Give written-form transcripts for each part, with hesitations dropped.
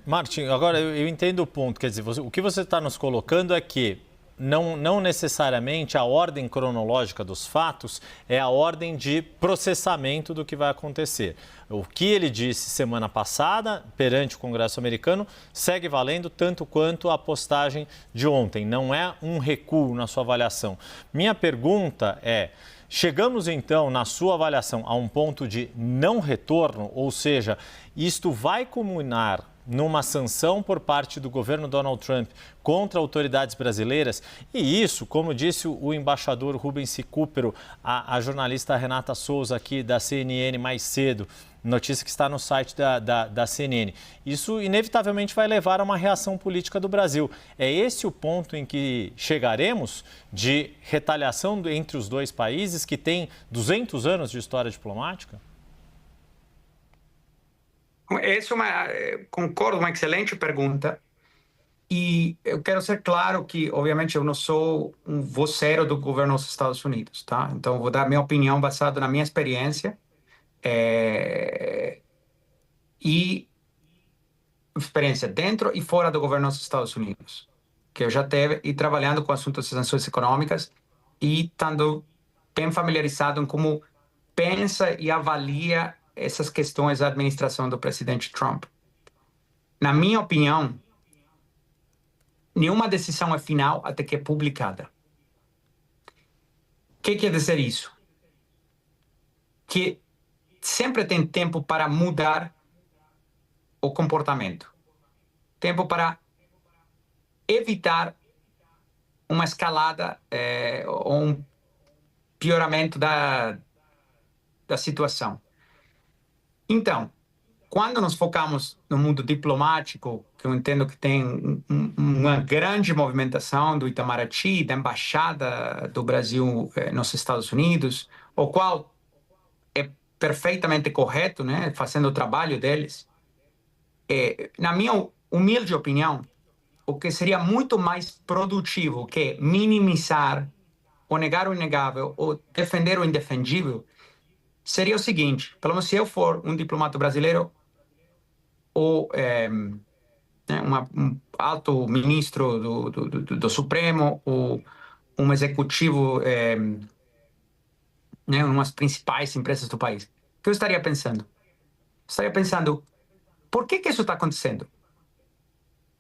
Martin, agora eu entendo o ponto. Quer dizer, o que você está nos colocando é que não necessariamente a ordem cronológica dos fatos é a ordem de processamento do que vai acontecer. O que ele disse semana passada perante o Congresso americano segue valendo tanto quanto a postagem de ontem. Não é um recuo na sua avaliação. Minha pergunta é: chegamos então, na sua avaliação, a um ponto de não retorno? Ou seja, isto vai culminar numa sanção por parte do governo Donald Trump contra autoridades brasileiras? E isso, como disse o embaixador Rubens Sicúpero, a jornalista Renata Souza aqui da CNN mais cedo, notícia que está no site da CNN, isso inevitavelmente vai levar a uma reação política do Brasil. É esse o ponto em que chegaremos de retaliação entre os dois países que têm 200 anos de história diplomática? Essa é concordo, uma excelente pergunta. E eu quero ser claro que, obviamente, eu não sou um voceiro do governo dos Estados Unidos, tá? Então, eu vou dar minha opinião baseada na minha experiência e experiência dentro e fora do governo dos Estados Unidos, que eu já teve e trabalhando com assuntos de sanções econômicas e estando bem familiarizado em como pensa e avalia essas questões da administração do presidente Trump. Na minha opinião, nenhuma decisão é final até que é publicada. O que quer dizer isso? Que sempre tem tempo para mudar o comportamento. Tempo para evitar uma escalada ou um pioramento da situação. Então, quando nos focamos no mundo diplomático, que eu entendo que tem uma grande movimentação do Itamaraty, da Embaixada do Brasil nos Estados Unidos, o qual é perfeitamente correto, né, fazendo o trabalho deles, na minha humilde opinião, o que seria muito mais produtivo que minimizar ou negar o inegável ou defender o indefendível seria o seguinte: pelo menos se eu for um diplomata brasileiro ou um alto ministro do Supremo ou um executivo em umas principais empresas do país, o que eu estaria pensando? Estaria pensando, por que isso está acontecendo?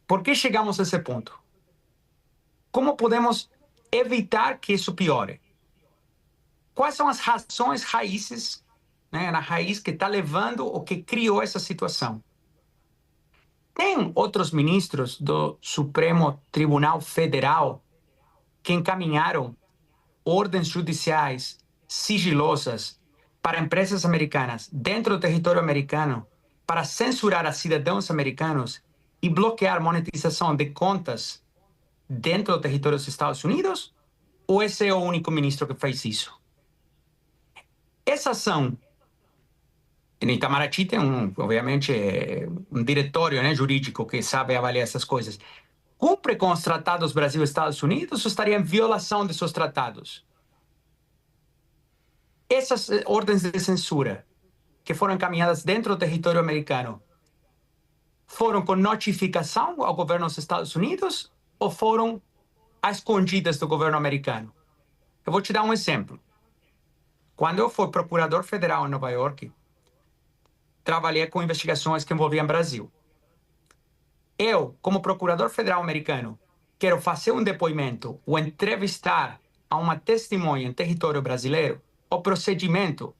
Por que chegamos a esse ponto? Como podemos evitar que isso piore? Quais são as razões raízes, na raiz que está levando ou que criou essa situação? Tem outros ministros do Supremo Tribunal Federal que encaminharam ordens judiciais sigilosas para empresas americanas dentro do território americano para censurar a cidadãos americanos e bloquear monetização de contas dentro do território dos Estados Unidos? Ou esse é o único ministro que fez isso? Essa ação, no Itamaraty tem, obviamente, um diretório jurídico que sabe avaliar essas coisas. Cumpre com os tratados Brasil e Estados Unidos ou estaria em violação de seus tratados? Essas ordens de censura que foram encaminhadas dentro do território americano foram com notificação ao governo dos Estados Unidos ou foram às escondidas do governo americano? Eu vou te dar um exemplo. Quando eu fui procurador federal em Nova York, trabalhei com investigações que envolviam Brasil. Eu, como procurador federal americano, quero fazer um depoimento ou entrevistar a uma testemunha em território brasileiro. O procedimento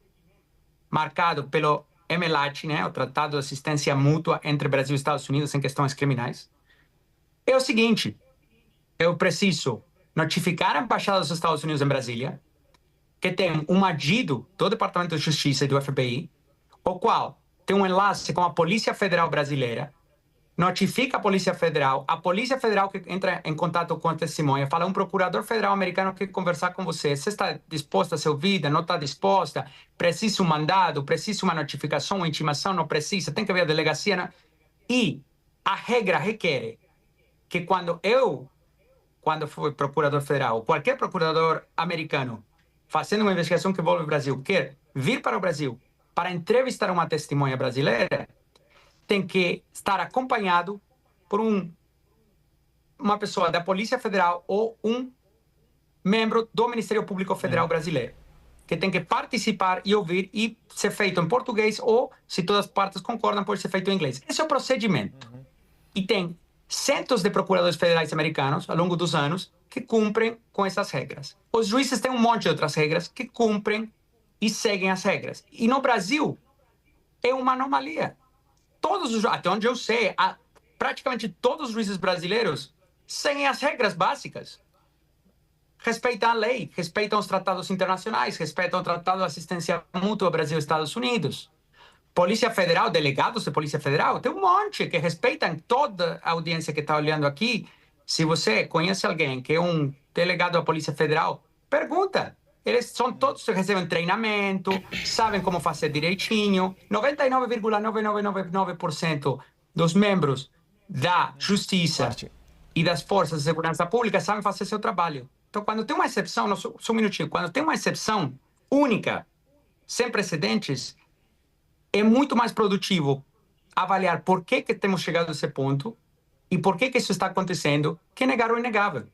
marcado pelo MLAT, o Tratado de Assistência Mútua entre Brasil e Estados Unidos em questões criminais, é o seguinte: eu preciso notificar a Embaixada dos Estados Unidos em Brasília, que tem um adido do Departamento de Justiça e do FBI, o qual tem um enlace com a Polícia Federal Brasileira, notifica a Polícia Federal que entra em contato com a testemunha, fala: um procurador federal americano quer conversar com você, você está disposta a ser ouvida, não está disposta, precisa um mandado, precisa uma notificação, uma intimação, não precisa, tem que ver a delegacia, né? E a regra requer que quando fui procurador federal, ou qualquer procurador americano fazendo uma investigação que envolve o Brasil, quer vir para o Brasil para entrevistar uma testemunha brasileira, tem que estar acompanhado por uma pessoa da Polícia Federal ou um membro do Ministério Público Federal brasileiro, que tem que participar e ouvir e ser feito em português ou, se todas as partes concordam, pode ser feito em inglês. Esse é o procedimento. E tem centos de procuradores federais americanos, ao longo dos anos, que cumprem com essas regras. Os juízes têm um monte de outras regras que cumprem e seguem as regras. E no Brasil, é uma anomalia. Até onde eu sei, praticamente todos os juízes brasileiros seguem as regras básicas. Respeitam a lei, respeitam os tratados internacionais, respeitam o Tratado de Assistência Mútua Brasil-Estados Unidos. Polícia Federal, delegados de Polícia Federal, tem um monte que respeitam toda a audiência que está olhando aqui. Se você conhece alguém que é um delegado da Polícia Federal, pergunta. Eles são todos, recebem treinamento, sabem como fazer direitinho. 99,9999% dos membros da Justiça e das Forças de Segurança Pública sabem fazer seu trabalho. Então, quando tem uma exceção, só um minutinho, quando tem uma exceção única, sem precedentes, é muito mais produtivo avaliar por que temos chegado a esse ponto e por que isso está acontecendo que negar o inegável.